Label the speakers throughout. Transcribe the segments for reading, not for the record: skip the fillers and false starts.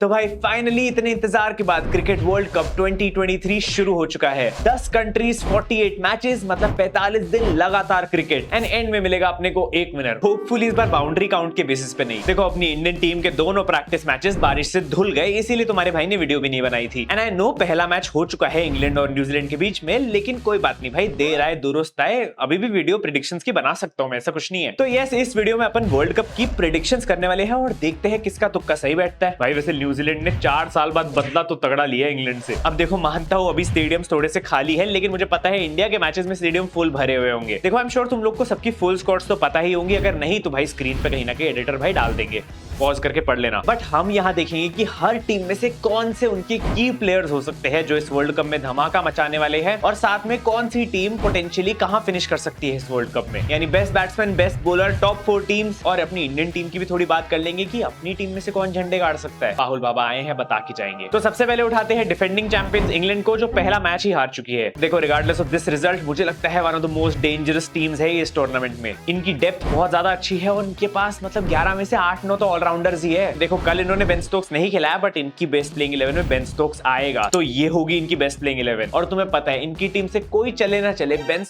Speaker 1: तो भाई फाइनली इतने इंतजार के बाद क्रिकेट वर्ल्ड कप 2023 शुरू हो चुका है। 10 कंट्रीज 48 मैचेस मतलब 45 दिन लगातार क्रिकेट एंड एंड में मिलेगा अपने को एक विनर। होपफुली इस बार बाउंड्री काउंट के बेसिस पे नहीं। देखो अपनी इंडियन टीम के दोनों प्रैक्टिस मैचेस बारिश से धुल गए, इसीलिए तुम्हारे भाई ने वीडियो भी नहीं बनाई थी। एंड आई नो पहला मैच हो चुका है इंग्लैंड और न्यूजीलैंड के बीच में, लेकिन कोई बात नहीं भाई, देर आए दुरुस्त आए। अभी भी वीडियो प्रेडिक्शंस की बना सकता हूं मैं, ऐसा कुछ नहीं है। तो यस, इस वीडियो में अपन वर्ल्ड कप की प्रेडिक्शंस करने वाले हैं और देखते हैं किसका तुक्का सही बैठता है। भाई वैसे न्यूजीलैंड ने 4 साल बाद बदला तो तगड़ा लिया इंग्लैंड से। अब देखो मानता हूं अभी स्टेडियम थोड़े से खाली है, लेकिन मुझे पता है इंडिया के मैचेस में स्टेडियम फुल भरे हुए होंगे। देखो आई एम श्योर तुम लोग को सबकी फुल स्क्वाड्स तो पता ही होंगी, अगर नहीं तो भाई स्क्रीन पे कहीं ना कहीं एडिटर भाई डाल देंगे, पॉज करके पढ़ लेना। बट हम यहाँ देखेंगे कि हर टीम में से कौन से उनके की प्लेयर्स हो सकते हैं जो इस वर्ल्ड कप में धमाका मचाने वाले हैं, और साथ में कौन सी टीम पोटेंशियली कहां फिनिश कर सकती है इस वर्ल्ड कप में। यानी best batsman, best bowler, top 4 teams, और अपनी इंडियन टीम की भी थोड़ी बात कर लेंगे कि अपनी टीम में से कौन झंडे गाड़ सकता है। राहुल बाबा आए हैं, बता के जाएंगे। तो सबसे पहले उठाते हैं डिफेंडिंग चैंपियंस इंग्लैंड को, जो पहला मैच ही हार चुकी है। देखो रिगार्डलेस ऑफ दिस रिजल्ट मुझे लगता है one of the most dangerous teams है इस टूर्नामेंट में। इनकी डेप्थ बहुत ज्यादा अच्छी है और इनके पास मतलब 11 में से 8-9 तो ऑलराउंडर्स ही है। देखो कल इन्होंने बेन स्टोक्स नहीं खिलाया, बट इनकी बेस्ट प्लेइंग 11 में बेन स्टोक्स आएगा, तो ये होगी इनकी बेस्ट प्लेइंग 11। और तुम्हें पता है इनकी टीम से कोई चले ना चले, बेन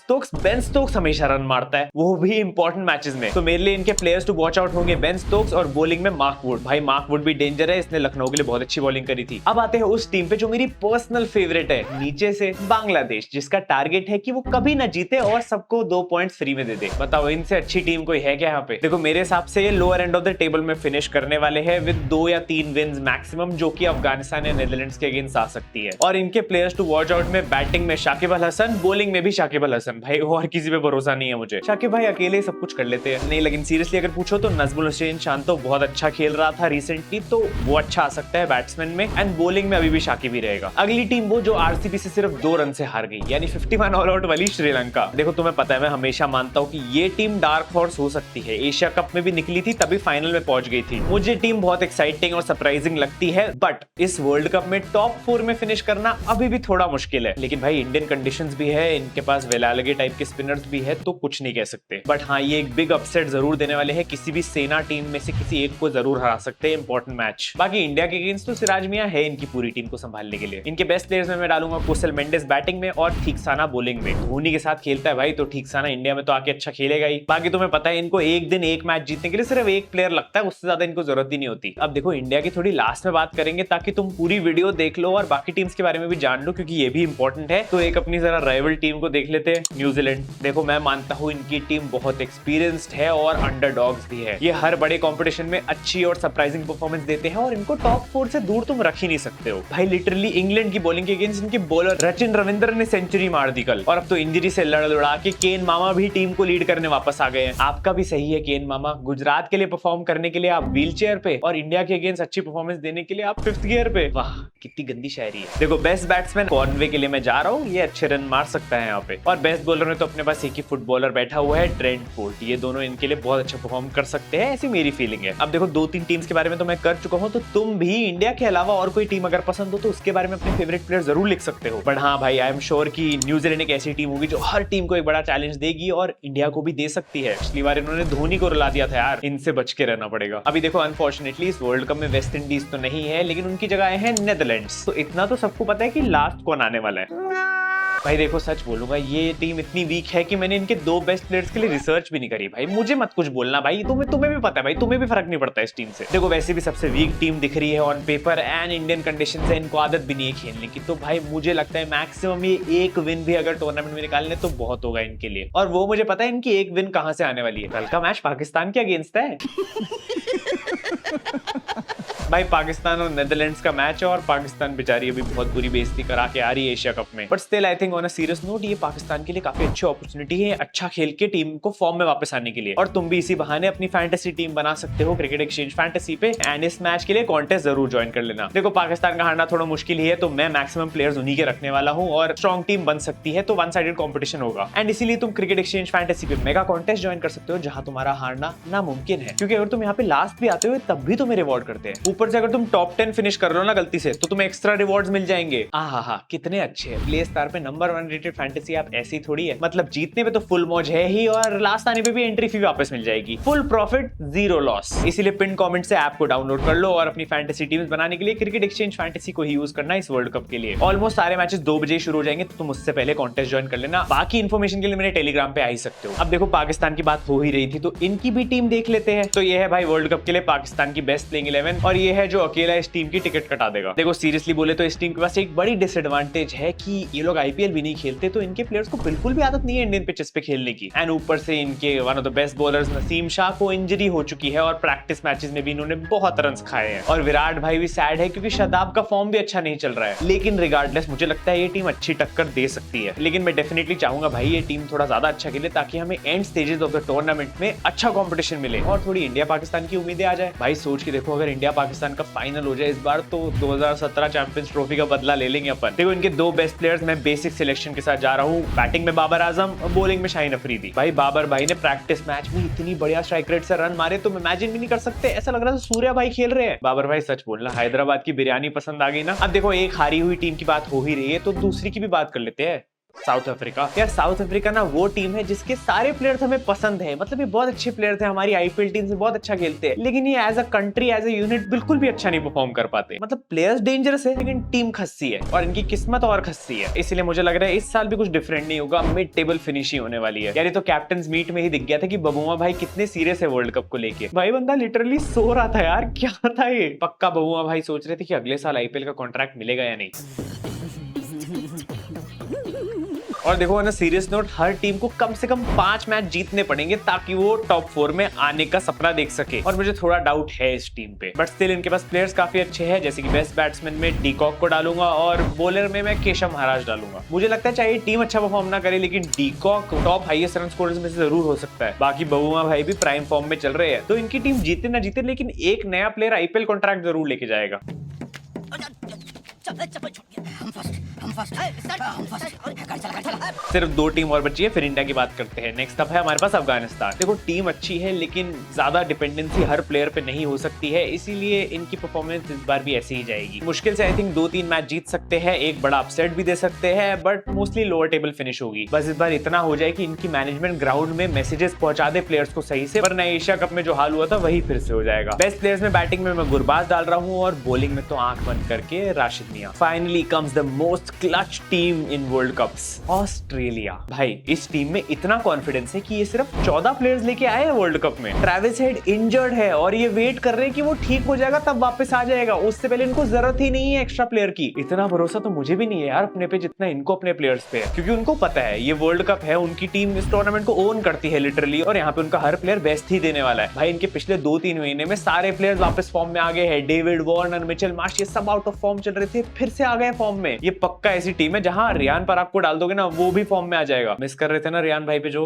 Speaker 1: स्टोक्स हमेशा रन मारता है, वो भी इंपॉर्टेंट मैचेस में। तो मेरे लिए इनके प्लेयर्स टू वॉच आउट होंगे बेन स्टोक्स, और बॉलिंग में मार्क वुड। भाई मार्क वुड भी डेंजर है, इसने लखनऊ के लिए बहुत अच्छी बॉलिंग करी थी। अब आते हैं उस टीम पे जो मेरी पर्सनल फेवरेट है, नीचे से बांग्लादेश, जिसका टारगेट है कि वो कभी ना जीते और सबको 2 पॉइंट्स फ्री में दे दे। बताओ इनसे अच्छी टीम कोई है क्या यहाँ पे? देखो मेरे हिसाब से ये lower end of the table में फिनिश करने वाले हैं विद 2 या 3 विन्स मैक्सिमम, जो कि अफगानिस्तान या नेदरलैंड्स के अगेंस्ट आ सकती है। और इनके प्लेयर्स टू वॉच आउट में बैटिंग में शाकिब अल हसन, बॉलिंग में भी शाकिब अल हसन। भाई और किसी पे भरोसा नहीं है मुझे। शाकिब भाई अकेले सब कुछ कर लेते हैं नहीं, लेकिन सीरियसली अगर पूछो तो नजमुल हुसैन शांतो बहुत अच्छा खेल रहा था रिसेंटली, तो वो अच्छा आ सकता है बैट्समैन में। एंड बॉलिंग में अभी भी शाकिब ही रहेगा। अगली टीम वो जो आरसीबी से सिर्फ 2 रन से हार गई, यानी 51 ऑल आउट वाली श्रीलंका। देखो तुम्हें पता है मैं हमेशा मानता हूँ कि ये टीम डार्क हॉर्स हो सकती है। एशिया कप में भी निकली थी, तभी फाइनल में पहुंच गई थी। मुझे टीम बहुत एक्साइटिंग और सरप्राइजिंग लगती है, बट इस वर्ल्ड कप में टॉप 4 में फिनिश करना अभी भी थोड़ा मुश्किल है। लेकिन भाई इंडियन कंडीशंस भी है, इनके पास वेलालगे टाइप के स्पिनर्स भी है, तो कुछ नहीं कह सकते। बट हाँ ये एक बिग अपसेट जरूर देने वाले हैं, किसी भी सेना टीम में से किसी एक को जरूर हरा सकते हैं इंपॉर्टेंट मैच। बाकी इंडिया के अगेंस्ट तो सिराज मियां है इनकी पूरी टीम को संभालने के लिए। इनके बेस्ट प्लेयर्स में मैं डालूंगा कुशल मेंडिस बैटिंग में और ठीकसाना बॉलिंग में। धोनी के साथ खेलता है भाई, तो ठीकसाना इंडिया में तो आके अच्छा खेलेगा ही। बाकी तुम्हें पता है इनको एक दिन एक मैच जीतने के लिए सिर्फ एक प्लेयर लगता है, उससे ज्यादा इनको जरूरत ही नहीं होती। अब देखो इंडिया की थोड़ी लास्ट में बात करेंगे, ताकि तुम पूरी वीडियो देख लो और बाकी टीम्स के बारे में भी जान लो, क्योंकि ये भी इंपॉर्टेंट है। तो एक अपनी जरा राइवल टीम को देख लेते हैं, न्यूजीलैंड। देखो मैं मानता हूँ इनकी टीम बहुत एक्सपीरियंस्ड है और अंडरडॉग्स भी है। ये हर बड़े कंपटीशन में अच्छी और सरप्राइजिंग परफॉर्मेंस देते हैं और इनको टॉप 4 से दूर तुम रख ही नहीं सकते हो। भाई लिटरली इंग्लैंड की बॉलिंग के अगेंस्ट इनके बॉलर रचिन रविंद्र ने सेंचुरी मार दी कल, और अब तो इंजरी से लड़ के केन मामा भी टीम को लीड करने वापस आ गए हैं। आपका भी सही है केन मामा, गुजरात के लिए परफॉर्म करने के लिए आप व्हील चेयर पे, और इंडिया के अगेंस्ट अच्छी परफॉर्मेंस देने के लिए आप 5th गियर पे। वाह कितनी गंदी शायरी है। देखो बेस्ट बैट्समैन कॉर्नवे के लिए मैं जा रहा हूँ, ये अच्छे रन मार सकता है यहाँ पे। और बेस्ट बॉलर में तो अपने पास एक ही फुटबॉलर बैठा हुआ है, ट्रेंट बोल्ट। ये दोनों इनके लिए बहुत अच्छा परफॉर्म कर सकते हैं, ऐसी मेरी फीलिंग है। अब देखो 2-3 टीम्स के बारे में तो मैं कर चुका हूँ, तो तुम भी इंडिया के अलावा और कोई टीम अगर पसंद हो तो उसके बारे में अपने फेवरेट प्लेयर जरूर लिख सकते हो। बट हाँ भाई आई एम श्योर कि न्यूजीलैंड एक ऐसी टीम होगी जो हर टीम को एक बड़ा चैलेंज देगी और इंडिया को भी दे सकती है। पिछली बार इन्होंने धोनी को रुला दिया था यार, इनसे बच के रहना पड़ेगा। अभी देखो अनफॉर्चुनेटली इस वर्ल्ड कप में वेस्ट इंडीज तो नहीं है, लेकिन उनकी जगह आए हैं नेदरलैंड्स। तो इतना तो सबको पता है कि लास्ट कौन आने वाला है। भाई देखो सच बोलूंगा, ये टीम इतनी वीक है कि मैंने इनके 2 बेस्ट प्लेयर्स के लिए रिसर्च भी नहीं करी। भाई मुझे मत कुछ बोलना भाई, तुम्हें भी पता है भाई, तुम्हें भी फर्क नहीं पड़ता इस टीम से। देखो वैसे भी सबसे वीक टीम दिख रही है on paper, and Indian condition से इनको आदत भी नहीं है खेलने की। तो भाई मुझे लगता है मैक्सिमम ये एक विन भी अगर टूर्नामेंट में निकालने तो बहुत होगा इनके लिए। और वो मुझे पता है इनकी एक विन कहां से आने वाली है। कल का मैच पाकिस्तान के अगेंस्ट है भाई पाकिस्तान और नेदरलैंड्स का मैच है, और पाकिस्तान बेचारी अभी बहुत बुरी बेइज्जती करा के आ रही है एशिया कप में। But still I think on a serious note ये पाकिस्तान के लिए काफी अच्छी अपॉर्चुनिटी है अच्छा खेल के टीम को फॉर्म में वापस आने के लिए। और तुम भी इसी बहाने अपनी फैंटेसी टीम बना सकते हो क्रिकेट एक्सचेंज फैंटेसी पे, एंड इस मैच के लिए कॉन्टेस्ट जरूर ज्वाइन कर लेना। देखो पाकिस्तान का हारना थोड़ा मुश्किल ही है, तो मैं मैक्सिमम प्लेयर्स उन्हीं के रखने वाला हूँ, और स्ट्रॉन्ग टीम बन सकती है, तो वन साइडेड कॉम्पिटिशन होगा। एंड इसीलिए तुम क्रिकेट एक्सचेंज फैंटेसी पे मेगा कॉन्टेस्ट ज्वाइन कर सकते हो, जहां तुम्हारा हारना नामुमकिन है, क्योंकि अगर तुम यहाँ पे लास्ट भी आते हो तब भी तुम्हें रिवॉर्ड करते हैं। ऊपर से अगर तुम टॉप 10 फिनिश कर रहे हो ना गलती से, तो तुम्हें एक्स्ट्रा रिवॉर्ड्स मिल जाएंगे। आहा, कितने अच्छे हैं। प्ले स्टार पे नंबर 1 रेटेड फैंटेसी ऐप ऐसी थोड़ी है, मतलब जीतने पे तो फुल मौज है ही, और लास्ट आने पे भी एंट्री फी वापस मिल जाएगी। Full profit, zero loss. इसीलिए पिन कमेंट से ऐप को डाउनलोड कर लो और अपनी फैंटेसी टीम्स बनाने के लिए क्रिकेट एक्सचेंज फैंटेसी को ही यूज करना इस वर्ल्ड कप के लिए। ऑलमोस्ट सारे मैचेस 2 बजे शुरू हो जाएंगे, तो तुम उससे पहले कॉन्टेस्ट ज्वाइन कर लेना। बाकी इन्फॉर्मेशन के लिए मेरे टेलीग्राम पे आ ही सकते हो। अब देखो, पाकिस्तान की बात हो ही रही थी, तो इनकी भी टीम देख लेते हैं। तो ये है भाई वर्ल्ड कप के लिए पाकिस्तान की बेस्ट प्लेइंग 11, और ये है जो अकेला इस टीम की टिकट कटा देगा। देखो सीरियसली बोले तो इस टीम के पास एक बड़ी डिसएडवांटेज है कि ये लोग आईपीएल भी नहीं खेलते, तो इनके प्लेयर्स को बिल्कुल भी आदत नहीं है इंडियन पिचेस पे खेलने की। एंड ऊपर से इनके one of the best bowlers Naseem Shah को इंजरी हो चुकी है, और प्रैक्टिस मैचेस में भी इन्होंने बहुत रन्स खाए हैं। और विराट भाई भी सैड है क्योंकि शादाब का फॉर्म भी अच्छा नहीं चल रहा है। लेकिन रिगार्डलेस मुझे लगता है ये टीम अच्छी टक्कर दे सकती है। लेकिन मैं डेफिनेटली चाहूंगा भाई ये टीम थोड़ा ज्यादा अच्छा खेले, ताकि हमें and stages of the tournament में अच्छा कंपटीशन मिले और थोड़ी इंडिया पाकिस्तान की उम्मीदें आ जाए। भाई सोच के देखो, अगर इंडिया पाकिस्तान का फाइनल हो जाए इस बार, तो 2017 चैंपियंस ट्रॉफी का बदला ले लेंगे अपन। देखो इनके 2 बेस्ट प्लेयर्स मैं बेसिक सिलेक्शन के साथ जा रहा हूँ। बैटिंग में बाबर आजम और बॉलिंग में शाहीन अफरीदी। भाई बाबर भाई ने प्रैक्टिस मैच में इतनी बढ़िया स्ट्राइक रेट से रन मारे, तुम इमेजिन भी नहीं कर सकते। ऐसा लग रहा था सूर्या भाई खेल रहे हैं। बाबर भाई सच बोलना, हैदराबाद की बिरयानी पसंद आ गई ना। अब देखो, एक हारी हुई टीम की बात हो ही रही है, तो दूसरी की भी बात कर लेते हैं। South Africa. यार साउथ अफ्रीका ना वो टीम है जिसके सारे प्लेयर्स हमें पसंद है, मतलब ये बहुत अच्छे प्लेयर थे, हमारी आईपीएल टीम से बहुत अच्छा खेलते हैं, लेकिन ये as a country, as a unit बिल्कुल भी अच्छा नहीं परफॉर्म कर पाते। मतलब प्लेयर्स डेंजरस है, लेकिन टीम खस्सी है, और इनकी किस्मत और खस्सी है। इसलिए मुझे लग रहा है इस साल भी कुछ डिफरेंट नहीं होगा, मिड टेबल फिनिश ही होने वाली है। यार ये तो कैप्टन मीट में ही दिख गया था कि बबुआ भाई कितने सीरियस है वर्ल्ड कप को लेके। भाई बंदा लिटरली सो रहा था यार, क्या था ये। पक्का बबुआ भाई सोच रहे थे कि अगले साल आईपीएल का कॉन्ट्रैक्ट मिलेगा या नहीं। और देखो ना, सीरियस नोट, हर टीम को कम से कम 5 मैच जीतने पड़ेंगे ताकि वो टॉप 4 में आने का सपना देख सके। और मुझे थोड़ा डाउट है इस टीम पे, बट स्टिल इनके पास प्लेयर्स काफी अच्छे हैं। जैसे कि बेस्ट बैट्समैन में डीकॉक को डालूंगा, और बॉलर में मैं केशव महाराज डालूंगा। मुझे लगता है चाहे टीम अच्छा परफॉर्म ना करे, लेकिन de Kock top highest run scorers में से जरूर हो सकता है। बाकी बबुआ भाई भी प्राइम फॉर्म में चल रहे हैं, तो इनकी टीम जीते ना जीते, लेकिन एक नया प्लेयर आईपीएल कॉन्ट्रैक्ट जरूर लेके जाएगा। सिर्फ 2 टीम और बची है, फिर इंडिया की बात करते हैं। नेक्स्ट अप है हमारे पास अफगानिस्तान। देखो टीम अच्छी है, लेकिन ज्यादा डिपेंडेंसी हर प्लेयर पे नहीं हो सकती है, इसीलिए इनकी परफॉर्मेंस इस बार भी ऐसी ही जाएगी। मुश्किल से आई थिंक 2-3 मैच जीत सकते हैं, एक बड़ा अपसेट भी दे सकते हैं, but mostly lower table finish होगी। बस इस बार इतना हो जाए कि इनकी मैनेजमेंट ग्राउंड में मैसेजेस पहुंचा दे प्लेयर्स को सही से, वरना एशिया कप में जो हाल हुआ था वही फिर से हो जाएगा। बेस्ट प्लेयर्स में बैटिंग में मैं गुरबाज डाल रहा हूँ, और बॉलिंग में तो आंख बंद करके राशिद मियां। Finally comes the most clutch team in world cups, Australia. भाई इस टीम में इतना कॉन्फिडेंस है कि ये सिर्फ 14 प्लेयर्स लेके आए हैं वर्ल्ड कप में। ट्रेविस हेड इंजर्ड है, और ये वेट कर रहे हैं कि वो ठीक हो जाएगा तब वापस आ जाएगा, उससे पहले इनको जरूरत ही नहीं है एक्स्ट्रा प्लेयर की। इतना भरोसा तो मुझे भी नहीं है यार अपने पे, जितना इनको अपने प्लेयर्स पे है, क्योंकि उनको पता है ये वर्ल्ड कप है, उनकी टीम इस टूर्नामेंट को ओन करती है लिटरली, और यहाँ पे उनका हर प्लेयर बेस्ट ही देने वाला है। भाई इनके पिछले 2-3 महीने में सारे प्लेयर्स वापस फॉर्म में आ गए हैं। डेविड वार्नर, मिचेल मार्श, ये सब आउट ऑफ फॉर्म चल रहे थे, फिर से आ गए फॉर्म में। ये पक्का ऐसी टीम है जहां रियान पराग को डाल दोगे ना, वो भी फॉर्म में आ जाएगा। मिस कर रहे थे ना रियान भाई पे जो।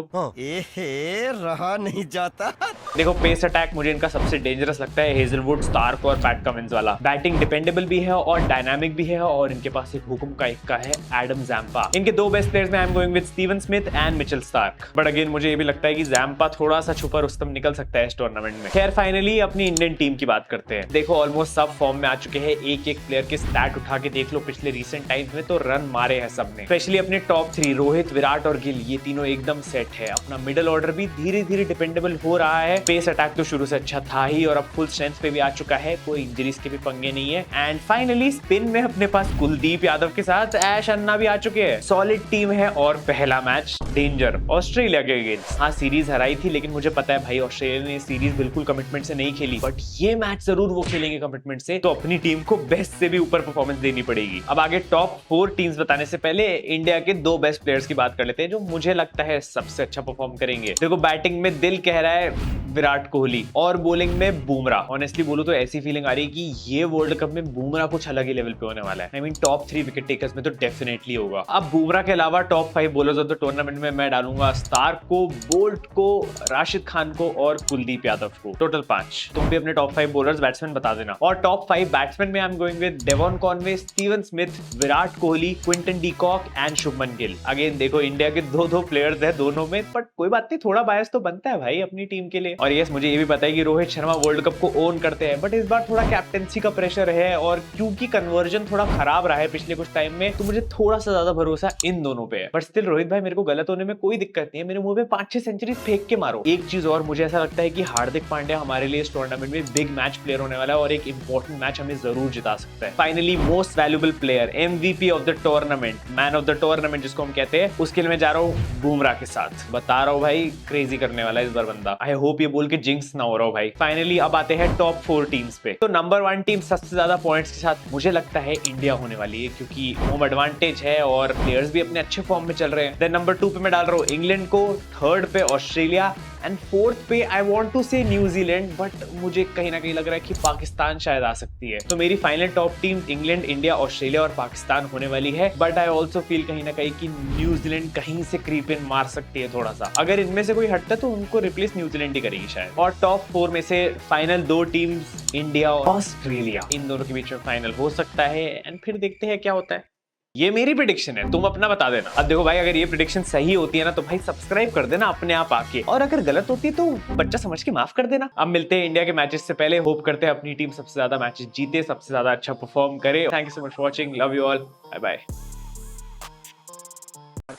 Speaker 2: रहा नहीं जाता।
Speaker 1: देखो पेस अटैक मुझे इनका सबसे डेंजरस लगता है, हेजलवुड, स्टार्क और पैट कमिंस वाला। बैटिंग डिपेंडेबल भी है और डायनामिक भी है, और इनके पास एक हुक्म का इक्का है, एडम जैम्पा। इनके 2 बेस्ट प्लेयर्स में I am going with Steven Smith and Mitchell Starc, but again मुझे ये भी लगता है कि जैम्पा थोड़ा सा छुपा रुस्तम निकल सकता है इस टूर्नामेंट में। खैर फाइनली अपनी इंडियन टीम की बात करते हैं। देखो ऑलमोस्ट सब फॉर्म में आ चुके हैं, एक प्लेयर के स्टैट उठा के देख लो पिछले रिसेंट टाइम्स में, तो रन मारे हैं सबने। स्पेशली अपने टॉप 3 रोहित, विराट और गिल, ये तीनों एकदम सेट है। अपना मिडिल ऑर्डर भी धीरे धीरे डिपेंडेबल हो रहा है। पेस अटैक तो शुरू से अच्छा था ही, और अब फुल स्ट्रेंथ पे भी आ चुका है, कोई इंजरीज के भी पंगे नहीं है। एंड फाइनली स्पिन में अपने पास कुलदीप यादव के साथ ऐश अन्ना भी आ चुके हैं। सॉलिड टीम है, और पहला मैच डेंजर ऑस्ट्रेलिया के अगेंस्ट। हाँ सीरीज हराई थी, लेकिन मुझे पता है भाई ऑस्ट्रेलिया ने सीरीज बिल्कुल कमिटमेंट से नहीं खेली, बट ये मैच जरूर वो खेलेंगे कमिटमेंट से, तो अपनी टीम को बेस्ट से भी ऊपर परफॉर्मेंस देनी पड़ेगी। अब आगे टॉप 4 टीम्स बताने से पहले इंडिया के 2 बेस्ट प्लेयर्स की बात कर लेते हैं, जो मुझे लगता है सबसे अच्छा परफॉर्म करेंगे। देखो बैटिंग में दिल कह रहा है विराट कोहली, और बॉलिंग में बुमराह। ऑनेस्टली बोलो तो ऐसी फीलिंग आ रही है कि ये वर्ल्ड कप में बुमराह कुछ अलग ही लेवल पे होने वाला है। I mean top 3 wicket takers में तो डेफिनेटली होगा। अब बुमराह के अलावा top 5 bowlers of the tournament में मैं डालूंगा स्टार्क को, बोल्ट को, राशिद खान को और कुलदीप यादव को, टोटल 5। तुम भी अपने टॉप 5 बॉलर्स बैट्समैन बता देना। और टॉप 5 बैट्समैन में I am going with Devon Conway, में Steven Smith, Virat Kohli, Quinton de Kock and Shubman Gill. Again देखो इंडिया के दो प्लेयर्स हैं दोनों में, बट कोई बात नहीं, थोड़ा बायस तो बनता है भाई अपनी टीम के लिए। और यस, मुझे ये भी पता है कि रोहित शर्मा वर्ल्ड कप को ओन करते हैं, बट इस बार थोड़ा कैप्टेंसी का प्रेशर है, और क्योंकि कन्वर्जन थोड़ा खराब रहा है पिछले कुछ टाइम में, तो मुझे थोड़ा सा ज्यादा भरोसा इन दोनों पे है। बट स्टिल रोहित भाई, मेरे को गलत होने में कोई दिक्कत नहीं है, मेरे मुंह पे 5-6 सेंचुरी फेंक के मारो। एक चीज और, मुझे ऐसा लगता है कि हार्दिक पांड्या हमारे लिए इस टूर्नामेंट में बिग मैच प्लेयर होने वाला है, और एक इंपॉर्टेंट मैच हमें जरूर जिता सकता है। Finally most valuable player, MVP of the tournament, man of the tournament जिसको हम कहते हैं, उसके लिए मैं जा रहा हूँ बुमराह के साथ। बता रहा हूँ भाई, क्रेजी करने वाला है इस बार बंदा। आई होप ये बोल के जिंक्स ना हो रहा हो भाई। फाइनली अब आते हैं टॉप 4 टीम्स पे। तो नंबर 1 टीम सबसे ज्यादा पॉइंट्स के साथ मुझे लगता है इंडिया होने वाली है, क्योंकि होम एडवांटेज है और प्लेयर्स भी अपने अच्छे फॉर्म में चल रहे हैं। देन नंबर 2 पे मैं डाल रहा हूँ इंग्लैंड को, 3rd पे ऑस्ट्रेलिया, एंड 4th पे आई वांट टू से न्यूजीलैंड, बट मुझे कहीं ना कहीं लग रहा है कि पाकिस्तान शायद आ सकती है। तो मेरी final top team England, India, Australia और पाकिस्तान होने वाली है, बट आई ऑल्सो फील कहीं ना कहीं कि न्यूजीलैंड कहीं से क्रीप इन मार सकती है थोड़ा सा। अगर इनमें से कोई हटता तो उनको रिप्लेस न्यूजीलैंड ही करेगी शायद। और टॉप 4 में से फाइनल 2 टीम्स इंडिया और ऑस्ट्रेलिया, इन दोनों के बीच में फाइनल हो सकता है, एंड फिर देखते हैं क्या होता है। ये मेरी प्रिडिक्शन है, तुम अपना बता देना। अब देखो भाई, अगर ये प्रिडिक्शन सही होती है ना, तो भाई सब्सक्राइब कर देना अपने आप आके, और अगर गलत होती है तो बच्चा समझ के माफ कर देना। अब मिलते हैं इंडिया के मैचेस से पहले। होप करते हैं अपनी टीम सबसे ज्यादा मैचेस जीते, सबसे ज्यादा अच्छा परफॉर्म करे। Thank you so much for watching, love you all, bye bye.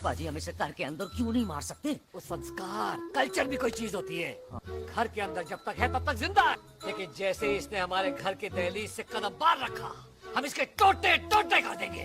Speaker 3: पाजी हमें घर के अंदर क्यों नहीं मार सकते? वो संस्कार, कल्चर भी कोई चीज होती है। घर के अंदर जब तक है तब तक जिंदा है, लेकिन जैसे इसने हमारे घर के दहलीज से कदम बाहर रखा, हम इसके टोटे टोटे कर देंगे।